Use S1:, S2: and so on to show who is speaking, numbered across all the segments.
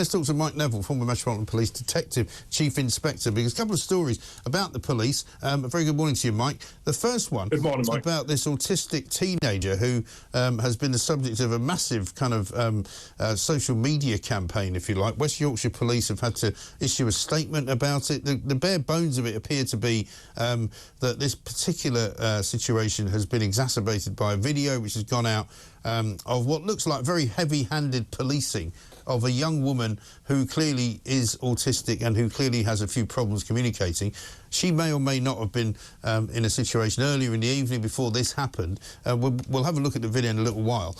S1: Let's talk to Mike Neville, former Metropolitan Police Detective Chief Inspector, because a couple of stories about the police. A very good morning to you, Mike. The first one,
S2: good morning, Mike,
S1: about this autistic teenager who has been the subject of a massive kind of social media campaign, if you like. West Yorkshire Police have had to issue a statement about it. The bare bones of it appear to be that this particular situation has been exacerbated by a video which has gone out of what looks like very heavy-handed policing of a young woman who clearly is autistic and who clearly has a few problems communicating. She may or may not have been in a situation earlier in the evening before this happened. We'll have a look at the video in a little while.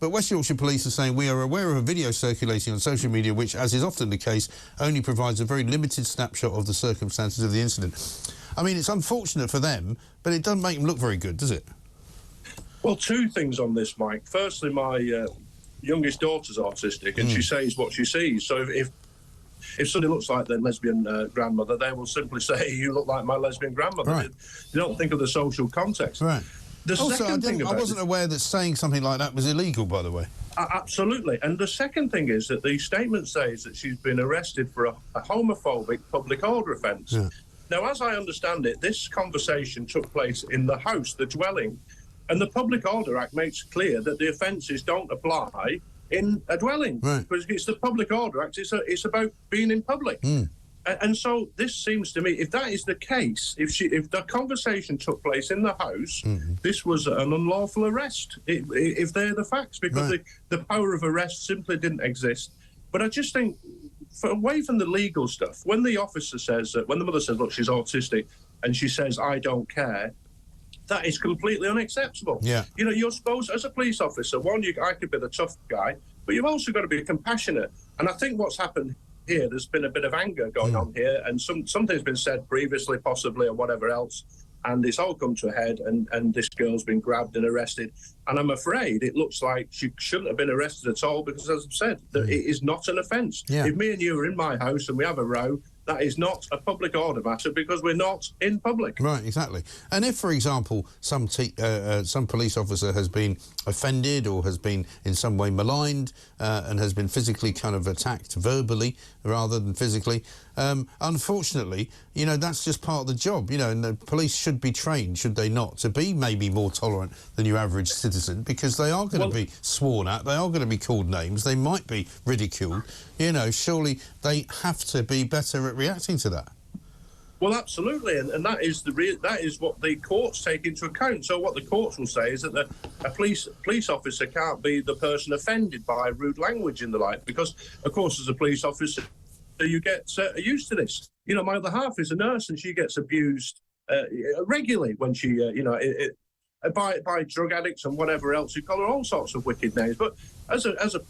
S1: But West Yorkshire Police are saying we are aware of a video circulating on social media which, as is often the case, only provides a very limited snapshot of the circumstances of the incident. I mean, it's unfortunate for them, but it doesn't make them look very good, does it?
S2: Well, two things on this, Mike. Firstly, my youngest daughter's autistic, and she says what she sees. So if somebody looks like their lesbian grandmother, they will simply say, "You look like my lesbian grandmother." Right. They don't think of the social context.
S1: Right.
S2: The second thing
S1: I wasn't aware that saying something like that was illegal, by the way.
S2: Absolutely. And the second thing is that the statement says that she's been arrested for a homophobic public order offence. Yeah. Now, as I understand it, this conversation took place in the house, the dwelling. And the Public Order Act makes clear that the offences don't apply in a dwelling. Right. Because it's the Public Order Act, it's about being in public. And so this seems to me, if that is the case, if the conversation took place in the house, this was an unlawful arrest, if they're the facts, because the power of arrest simply didn't exist. But I just think, away from the legal stuff, when the officer says, when the mother says, look, she's autistic, and she says, I don't care, that is completely unacceptable. Yeah. You know, you're supposed, as a police officer, I could be the tough guy, but you've also got to be compassionate. And I think what's happened here, there's been a bit of anger going on here, and something's been said previously, possibly, or whatever else, and it's all come to a head, and this girl's been grabbed and arrested. And I'm afraid it looks like she shouldn't have been arrested at all, because, as I've said, that it is not an offence. Yeah. If me and you are in my house and we have a row, that is not a public order matter, because we're not in public.
S1: Right, exactly. And if, for example, some police officer has been offended or has been in some way maligned and has been physically kind of attacked verbally rather than physically, unfortunately, you know, that's just part of the job, you know, and the police should be trained, should they not, to be maybe more tolerant than your average citizen, because they are going to be sworn at, they are going to be called names, they might be ridiculed. You know, surely they have to be better at reacting to that.
S2: Well, absolutely, and that is what the courts take into account. So what the courts will say is that a police officer can't be the person offended by rude language and the like, because, of course, as a police officer, you get used to this. You know, my other half is a nurse, and she gets abused regularly when she, by drug addicts and whatever else. You call her all sorts of wicked names. But as a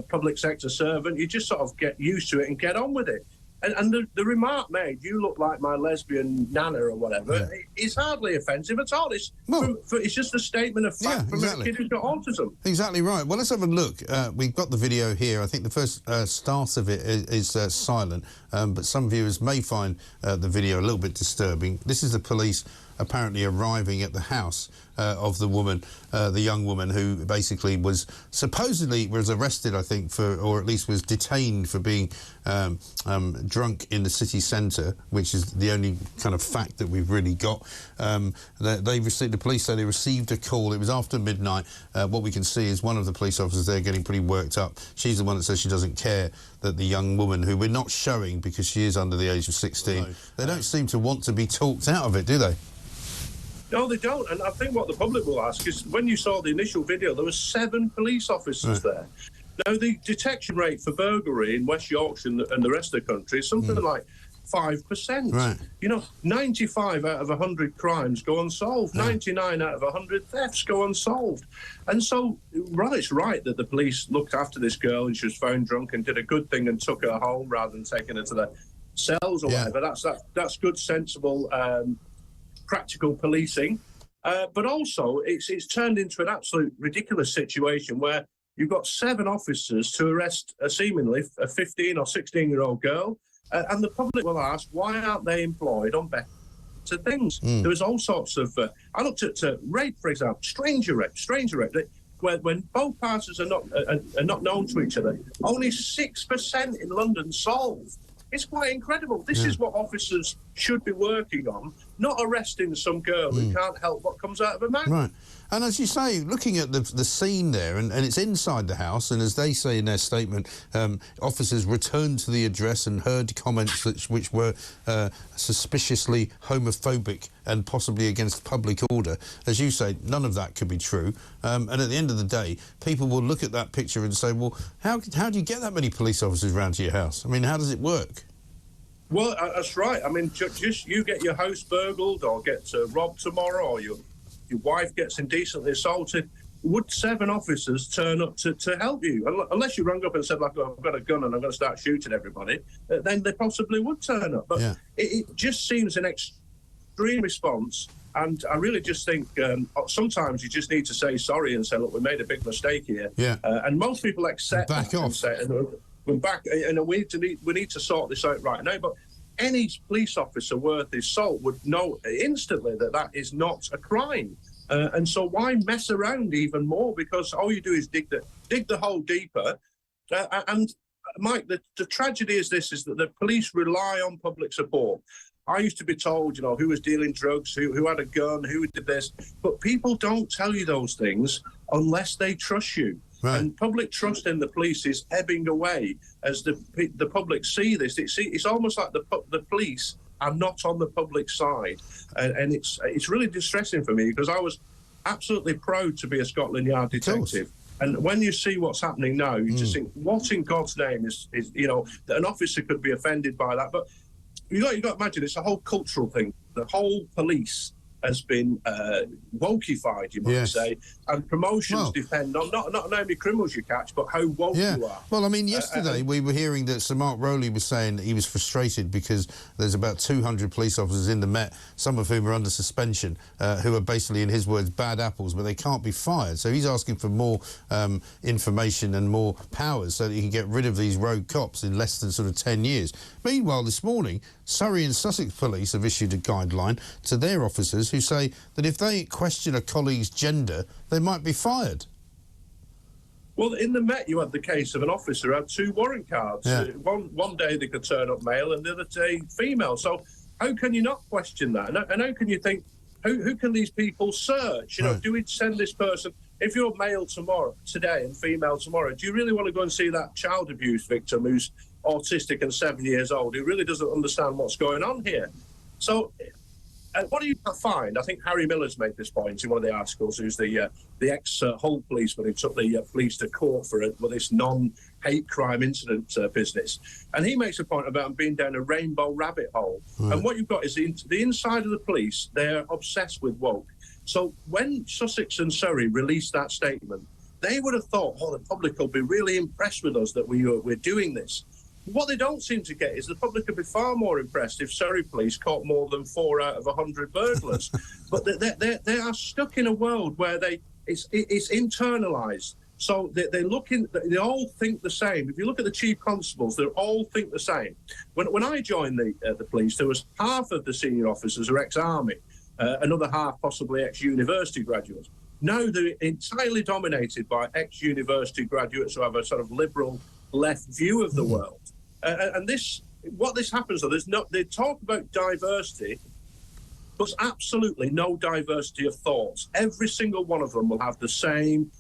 S2: public sector servant, you just sort of get used to it and get on with it. And the remark made, you look like my lesbian nana or whatever, is hardly offensive at all. It's just a statement of fact from a kid who's got autism.
S1: Exactly right. Well, let's have a look. We've got the video here. I think the first start of it is silent, but some viewers may find the video a little bit disturbing. This is the police apparently arriving at the house of the woman, the young woman who basically supposedly was arrested, I think, or at least was detained for being drunk in the city centre, which is the only kind of fact that we've really got. The police say they received a call. It was after midnight. What we can see is one of the police officers there getting pretty worked up. She's the one that says she doesn't care that the young woman, who we're not showing because she is under the age of 16, they don't seem to want to be talked out of it, do they?
S2: No, they don't. And I think what the public will ask is, when you saw the initial video, there were 7 police officers there. Now, the detection rate for burglary in West Yorkshire and the rest of the country is something like 5%. Right. You know, 95 out of 100 crimes go unsolved. 99 out of 100 thefts go unsolved. And so, it's right that the police looked after this girl and she was found drunk and did a good thing and took her home rather than taking her to the cells or whatever. That's good, sensible, practical policing. But also, it's turned into an absolute ridiculous situation where you've got 7 officers to arrest seemingly a 15 or 16-year-old girl, and the public will ask, why aren't they employed on better things? There was all sorts of... I looked at rape, for example, stranger rape. when both parties are not known to each other, only 6% in London solve. It's quite incredible. This is what officers should be working on, not arresting some girl who can't help what comes out of her mouth.
S1: Right. And as you say, looking at the scene there, and it's inside the house, and as they say in their statement, officers returned to the address and heard comments which were suspiciously homophobic and possibly against public order. As you say, none of that could be true. And at the end of the day, people will look at that picture and say, well, how do you get that many police officers round to your house? I mean, how does it work?
S2: Well, that's right. I mean, just you get your house burgled or get robbed tomorrow, or your wife gets indecently assaulted. Would 7 officers turn up to help you? Unless you rung up and said, like, oh, I've got a gun and I'm going to start shooting everybody, then they possibly would turn up. But it just seems an extreme response. And I really just think sometimes you just need to say sorry and say, look, we made a big mistake here. Yeah. And most people accept
S1: back
S2: that
S1: off.
S2: And say, we're back, and we need to sort this out right now. But any police officer worth his salt would know instantly that is not a crime. And so why mess around even more? Because all you do is dig the hole deeper. And Mike, the tragedy is that the police rely on public support. I used to be told, who was dealing drugs, who had a gun, who did this. But people don't tell you those things unless they trust you. Right. And public trust in the police is ebbing away as the public see this. It's almost like the police are not on the public side, and it's really distressing for me, because I was absolutely proud to be a Scotland Yard detective. And when you see what's happening now, you just think, what in God's name is that an officer could be offended by that? But you got to imagine, it's a whole cultural thing. The whole police has been wokeified, you might say, and promotions depend on not how many criminals you catch, but how woke you are.
S1: Well, I mean, yesterday we were hearing that Sir Mark Rowley was saying that he was frustrated because there's about 200 police officers in the Met, some of whom are under suspension, who are basically, in his words, bad apples, but they can't be fired. So he's asking for more information and more powers so that he can get rid of these rogue cops in less than sort of 10 years. Meanwhile, this morning, Surrey and Sussex Police have issued a guideline to their officers who say that if they question a colleague's gender, they might be fired.
S2: Well, in the Met, you had the case of an officer who had 2 warrant cards. Yeah. One day they could turn up male and the other day female. So how can you not question that? And how can you think, who can these people search? Do we send this person... If you're male today and female tomorrow, do you really want to go and see that child abuse victim who's autistic and 7 years old, who really doesn't understand what's going on here? So what do you find? I think Harry Miller's made this point in one of the articles, who's the ex-Hull policeman who took the police to court for this non-hate crime incident business. And he makes a point about being down a rainbow rabbit hole. Right. And what you've got is the inside of the police, they're obsessed with woke. So when Sussex and Surrey released that statement, they would have thought, the public will be really impressed with us that we're doing this. What they don't seem to get is the public would be far more impressed if Surrey Police caught more than 4 out of 100 burglars. But they are stuck in a world where it's internalised. So they all think the same. If you look at the chief constables, they all think the same. When I joined the police, there was half of the senior officers are ex-army. Another half possibly ex-university graduates. Now they're entirely dominated by ex-university graduates who have a sort of liberal left view of the world. And what happens though, they talk about diversity, but there's absolutely no diversity of thoughts. Every single one of them will have the same,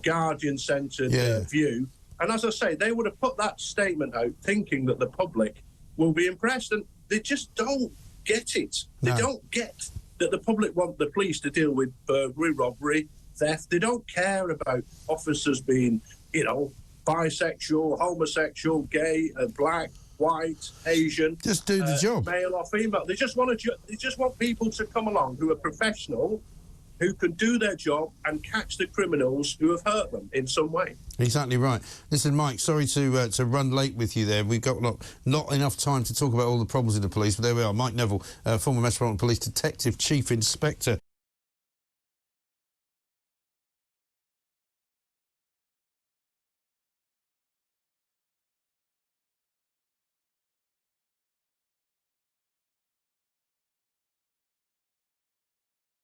S2: guardian-centred view. And as I say, they would have put that statement out thinking that the public will be impressed, and they just don't get it. They don't get that the public want the police to deal with burglary, robbery, theft. They don't care about officers being, bisexual, homosexual, gay, black, white, Asian.
S1: Just do the job.
S2: Male or female. They just want people to come along who are professional, who can do their job and catch the criminals who have hurt them in some way.
S1: Exactly right. Listen, Mike, sorry to run late with you there. We've got not enough time to talk about all the problems in the police, but there we are. Mike Neville, former Metropolitan Police Detective Chief Inspector.